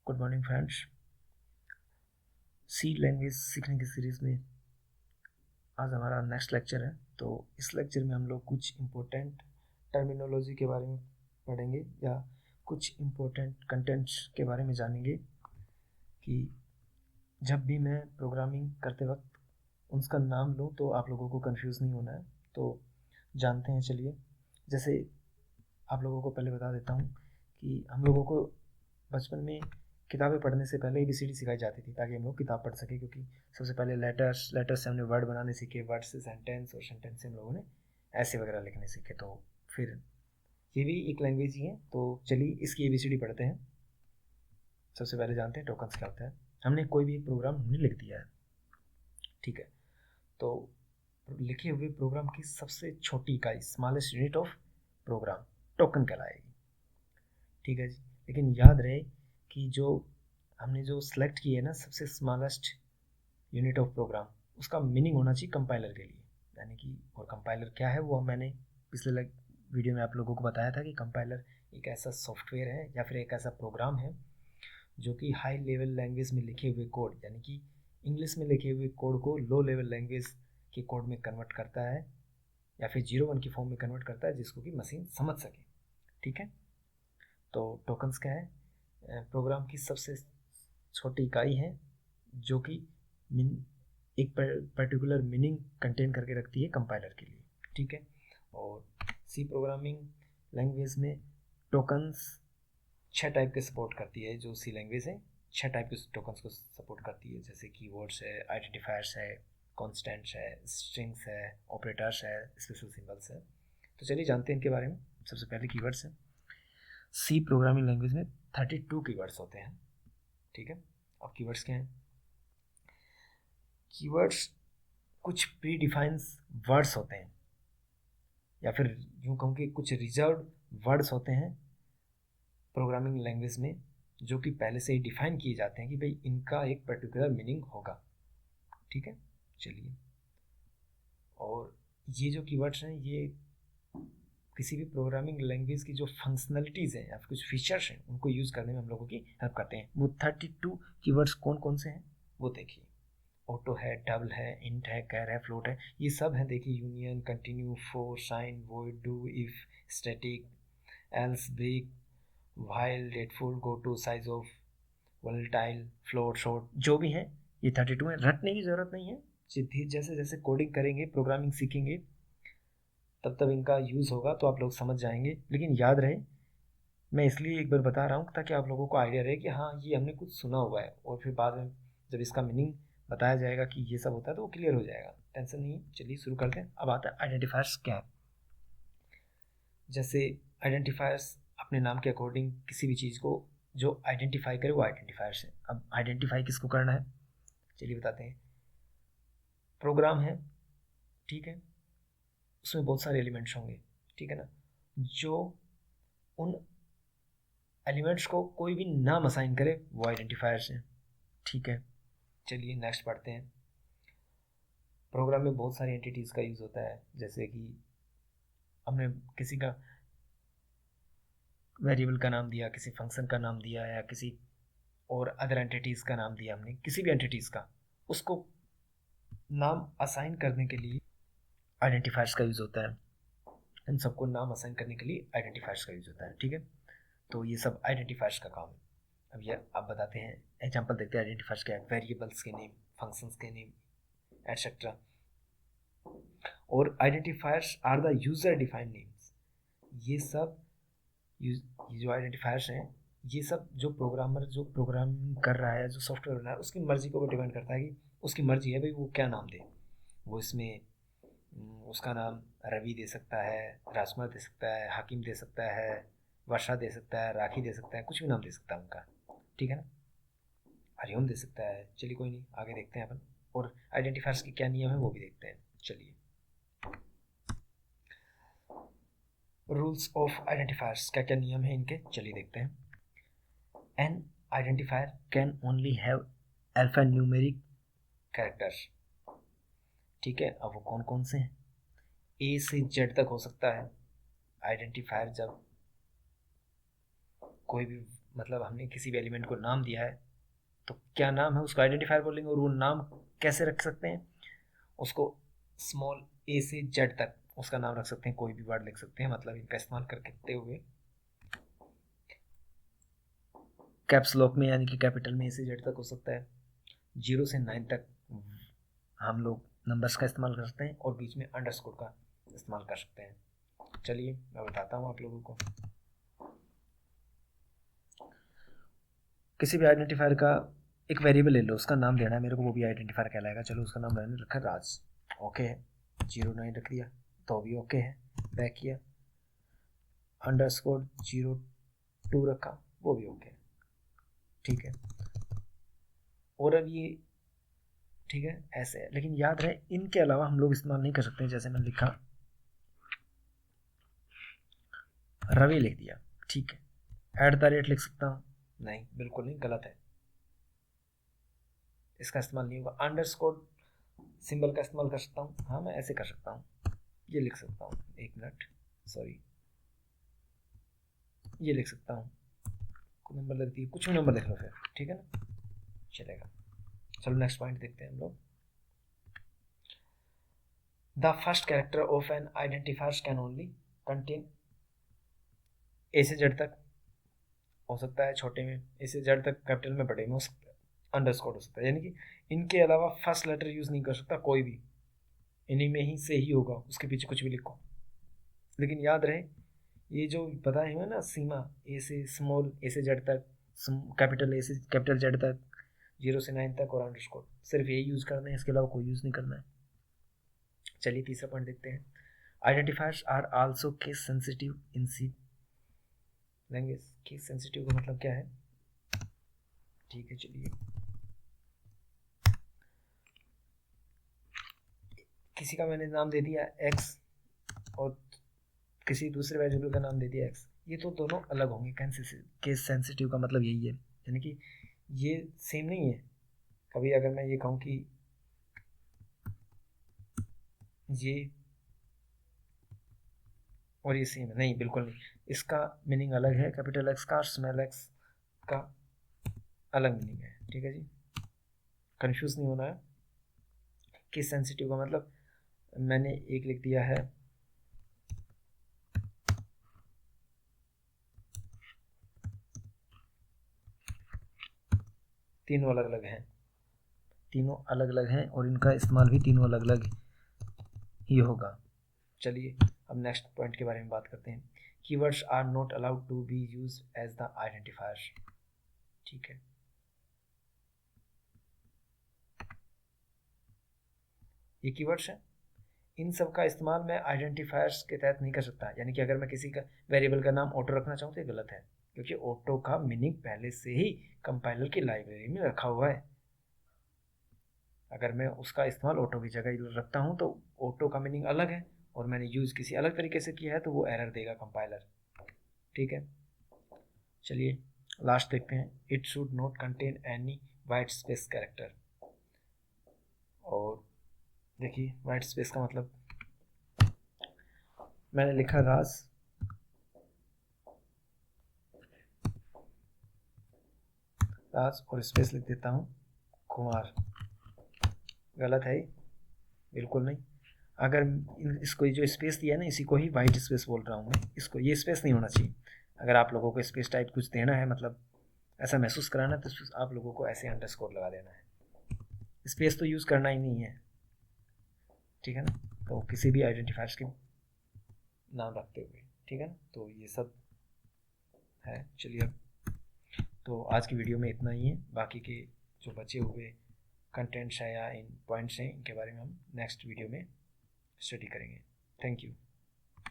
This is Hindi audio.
Good morning friends. C language सीखने की सीरीज़ में आज हमारा नेक्स्ट लेक्चर है। तो इस लेक्चर में हम लोग कुछ इम्पोर्टेंट टर्मिनोलॉजी के बारे में पढ़ेंगे या कुछ इम्पोर्टेंट कंटेंट्स के बारे में जानेंगे कि जब भी मैं प्रोग्रामिंग करते वक्त उसका नाम लूँ तो आप लोगों को कंफ्यूज नहीं होना है। तो जानते हैं, चलिए। जैसे आप लोगों को पहले बता देता हूँ कि हम लोगों को बचपन में किताबें पढ़ने से पहले ABCD सिखाई जाती थी ताकि हम लोग किताब पढ़ सकें, क्योंकि सबसे पहले लेटर्स से हमने वर्ड बनाने सीखे, वर्ड से सेंटेंस, और सेंटेंस से हम लोगों ने ऐसे वगैरह लिखने सीखे। तो फिर ये भी एक लैंग्वेज ही है। तो चलिए इसकी ABCD पढ़ते हैं। सबसे पहले जानते हैं टोकन्स क्या होता है। हमने कोई भी प्रोग्राम हमने लिख दिया है, ठीक है। तो लिखे हुए प्रोग्राम की सबसे छोटी इकाई, smallest unit of program, token कहलाएगी, ठीक है जी। लेकिन याद रहे कि जो हमने जो सिलेक्ट की है ना सबसे स्मॉलेस्ट यूनिट ऑफ प्रोग्राम, उसका मीनिंग होना चाहिए कंपाइलर के लिए, यानी कि और कंपाइलर क्या है वो मैंने पिछले वीडियो में आप लोगों को बताया था कि कंपाइलर एक ऐसा सॉफ्टवेयर है या फिर एक ऐसा प्रोग्राम है जो कि हाई लेवल लैंग्वेज में लिखे हुए कोड, यानी कि इंग्लिश में लिखे हुए कोड को लो लेवल लैंग्वेज के कोड में कन्वर्ट करता है या फिर 0-1 की फॉर्म में कन्वर्ट करता है, जिसको कि मशीन समझ सके, ठीक है। तो टोकन्स क्या है? प्रोग्राम की सबसे छोटी इकाई है जो कि एक पर्टिकुलर मीनिंग कंटेन करके रखती है कंपाइलर के लिए, ठीक है। और सी प्रोग्रामिंग लैंग्वेज में टोकन्स 6 टाइप के सपोर्ट करती है। जो सी लैंग्वेज है 6 टाइप के टोकन्स को सपोर्ट करती है, जैसे कीवर्ड्स है, आइडेंटिफायर्स है, कॉन्स्टेंट्स है, स्ट्रिंग्स है, ऑपरेटर्स है, स्पेशल सिंबल्स है। तो चलिए जानते हैं इनके बारे में। सबसे पहले कीवर्ड्स है। सी प्रोग्रामिंग लैंग्वेज में 32 कीवर्ड्स होते हैं, ठीक है। अब कीवर्ड्स क्या हैं? कीवर्ड्स कुछ प्री डिफाइंस वर्ड्स होते हैं, या फिर यूँ कहूँ कि कुछ रिजर्व्ड वर्ड्स होते हैं प्रोग्रामिंग लैंग्वेज में, जो कि पहले से ही डिफाइन किए जाते हैं कि भाई इनका एक पर्टिकुलर मीनिंग होगा, ठीक है। चलिए, और ये जो कीवर्ड्स हैं ये किसी भी प्रोग्रामिंग लैंग्वेज की जो फंक्शनलिटीज़ हैं या फिर कुछ फीचर्स हैं उनको यूज़ करने में हम लोगों की हेल्प करते हैं। वो 32 कीवर्ड्स कौन कौन से हैं वो देखिए। ऑटो है, डबल है, इंट है, कैर है, फ्लोट है, ये सब हैं। देखिए, union, continue, for, sign, void, do, if, static, else, break, while, डेटफुल, go to, size of, volatile, float, short, जो भी हैं ये 32 हैं। रटने की ज़रूरत नहीं है। जैसे जैसे कोडिंग करेंगे, प्रोग्रामिंग सीखेंगे, तब तब इनका यूज़ होगा तो आप लोग समझ जाएंगे। लेकिन याद रहे, मैं इसलिए एक बार बता रहा हूँ ताकि आप लोगों को आइडिया रहे कि हाँ ये हमने कुछ सुना हुआ है, और फिर बाद में जब इसका मीनिंग बताया जाएगा कि ये सब होता है तो वो क्लियर हो जाएगा। टेंशन नहीं है। चलिए शुरू करते हैं। अब आता है आइडेंटिफायर्स क्या है। जैसे आइडेंटिफायर्स अपने नाम के अकॉर्डिंग किसी भी चीज़ को जो आइडेंटिफाई करे वो आइडेंटिफायर्स है। अब आइडेंटिफाई किसको करना है चलिए बताते हैं। प्रोग्राम है, ठीक है, उसमें बहुत सारे एलिमेंट्स होंगे, ठीक है ना। जो उन एलिमेंट्स को कोई भी नाम असाइन करे वो आइडेंटिफायर्स हैं, ठीक है। चलिए नेक्स्ट पढ़ते हैं। प्रोग्राम में बहुत सारी एंटिटीज़ का यूज़ होता है, जैसे कि हमने किसी का वेरिएबल का नाम दिया, किसी फंक्शन का नाम दिया, या किसी और अदर एंटिटीज़ का नाम दिया। हमने किसी भी एंटिटीज़ का, उसको नाम असाइन करने के लिए आइडेंटिफायर्स का यूज़ होता है। इन सबको नाम असाइन करने के लिए आइडेंटिफायर्स का यूज़ होता है, ठीक है। तो ये सब आइडेंटिफायर्स का काम है। अब ये आप बताते हैं, एग्जाम्पल देखते हैं आइडेंटिफायर्स क्या है। वेरिएबल्स के नेम, फंक्शंस के नेम, एटसेट्रा। और identifiers are the user defined names. ये सब ये जो आइडेंटिफायर्स हैं ये सब जो प्रोग्रामर जो प्रोग्राम कर रहा है, जो सॉफ्टवेयर बना रहा है, उसकी मर्जी को डिपेंड करता है कि उसकी मर्जी है भाई वो क्या नाम दे। वो इसमें उसका नाम रवि दे सकता है, राजकुमार दे सकता है, हाकिम दे सकता है, वर्षा दे सकता है, राखी दे सकता है, कुछ भी नाम दे सकता है उनका, ठीक है ना। हरिओम दे सकता है। चलिए कोई नहीं, आगे देखते हैं अपन, और आइडेंटिफायर्स के क्या नियम है वो भी देखते हैं। चलिए, रूल्स ऑफ आइडेंटिफायर्स, क्या क्या नियम है इनके, चलिए देखते हैं। N identifier can only have alphanumeric characters, ठीक है। अब वो कौन कौन से हैं? ए से जेड तक हो सकता है आइडेंटिफायर। जब कोई भी मतलब हमने किसी भी एलिमेंट को नाम दिया है तो क्या नाम है उसको आइडेंटिफायर बोलेंगे, और वो नाम कैसे रख सकते हैं उसको स्मॉल ए से जेड तक उसका नाम रख सकते हैं, कोई भी वर्ड लिख सकते हैं, मतलब इनका इस्तेमाल करते हुए कैप्स लॉक में यानी कि कैपिटल में ए से जेड तक हो सकता है, 0 से 9 तक हम लोग नंबर्स का इस्तेमाल कर सकते हैं और बीच में अंडरस्कोर का इस्तेमाल कर सकते हैं। चलिए मैं बताता हूँ आप लोगों को। किसी भी आइडेंटिफायर का एक वेरिएबल ले लो, उसका नाम देना है मेरे को, वो भी आइडेंटिफायर कहलाएगा। चलो उसका नाम मैंने रखा राज, ओके है। 09 रख दिया तो भी ओके है, बैक किया। अंडरस्कोर 02 रखा, वो भी ओके है, ठीक है। और अब ये ठीक है ऐसे है, लेकिन याद रहे इनके अलावा हम लोग इस्तेमाल नहीं कर सकते। जैसे मैंने लिखा रवि लिख दिया, ठीक है। @ लिख सकता हूँ? नहीं, बिल्कुल नहीं, गलत है, इसका इस्तेमाल नहीं होगा। अंडरस्कोर सिंबल का इस्तेमाल कर सकता हूँ, हाँ मैं ऐसे कर सकता हूँ, ये लिख सकता हूँ, एक मिनट सॉरी, ये लिख सकता हूँ, नंबर लिख दिए, कुछ भी नंबर लिख लो फिर, ठीक है ना, चलेगा। चलो नेक्स्ट पॉइंट देखते हैं हम लोग। The first character of N identifier can only contain a से जेड तक हो सकता है, छोटे में ए से जेड तक, कैपिटल में बड़े में हो सकता है, अंडरस्कोर हो सकता है, यानी कि इनके अलावा फर्स्ट लेटर यूज नहीं कर सकता कोई भी, इन्हीं में ही से ही होगा, उसके पीछे कुछ भी लिखो। लेकिन याद रहे ये जो बताए हुए ना सीमा, ए से स्मॉल ए से जेड तक, कैपिटल ए से कैपिटल जेड तक, 0 से 9 तक और अंडरस्कोर, सिर्फ यही यूज़ करना है, इसके अलावा कोई यूज़ नहीं करना है। चलिए तीसरा पॉइंट देखते हैं। Identifiers are also case sensitive in C language. Case sensitive का मतलब क्या है, ठीक है चलिए, किसी का मैंने नाम दे दिया एक्स और किसी दूसरे वेरिएबल का नाम दे दिया एक्स, ये तो दोनों अलग होंगे। केस सेंसिटिव का मतलब यही है, यानी कि ये सेम नहीं है। कभी अगर मैं ये कहूँ कि ये और ये सेम है, नहीं बिल्कुल नहीं, इसका मीनिंग अलग है, कैपिटल एक्स का, स्मॉल एक्स का अलग मीनिंग है, ठीक है जी, कंफ्यूज नहीं होना है। केस सेंसिटिव का मतलब मैंने एक लिख दिया है, तीनों अलग अलग हैं, तीनों अलग अलग हैं और इनका इस्तेमाल भी तीनों अलग अलग ही होगा। चलिए अब नेक्स्ट पॉइंट के बारे में बात करते हैं। Keywords are not allowed to be use as the identifier, ठीक है। ये कीवर्ड्स हैं, इन सब का इस्तेमाल मैं आइडेंटिफायर्स के तहत नहीं कर सकता। यानी कि अगर मैं किसी का वेरिएबल का नाम ऑटो रखना चाहूँ तो ये गलत है, क्योंकि ऑटो का मीनिंग पहले से ही कंपाइलर की लाइब्रेरी में रखा हुआ है। अगर मैं उसका इस्तेमाल ऑटो की जगह रखता हूँ तो ऑटो का मीनिंग अलग है और मैंने यूज़ किसी अलग तरीके से किया है तो वो एरर देगा कंपाइलर, ठीक है। चलिए लास्ट देखते हैं। It should not contain any white space character. और देखिए वाइट स्पेस का मतलब, मैंने लिखा राज, राज और स्पेस लिख देता हूँ कुमार, गलत है, बिल्कुल नहीं। अगर इसको जो स्पेस दिया है ना, इसी को ही वाइट स्पेस बोल रहा हूँ मैं, इसको, ये स्पेस नहीं होना चाहिए। अगर आप लोगों को स्पेस टाइप कुछ देना है, मतलब ऐसा महसूस कराना, तो आप लोगों को ऐसे अंडरस्कोर लगा देना है, स्पेस तो यूज़ करना ही नहीं है, ठीक है ना। तो किसी भी आइडेंटिफायर्स के नाम रखते हुए, ठीक है ना, तो ये सब है। चलिए अब तो आज की वीडियो में इतना ही है, बाकी के जो बचे हुए कंटेंट्स हैं या इन पॉइंट्स हैं, इनके बारे में हम नेक्स्ट वीडियो में स्टडी करेंगे। Thank you.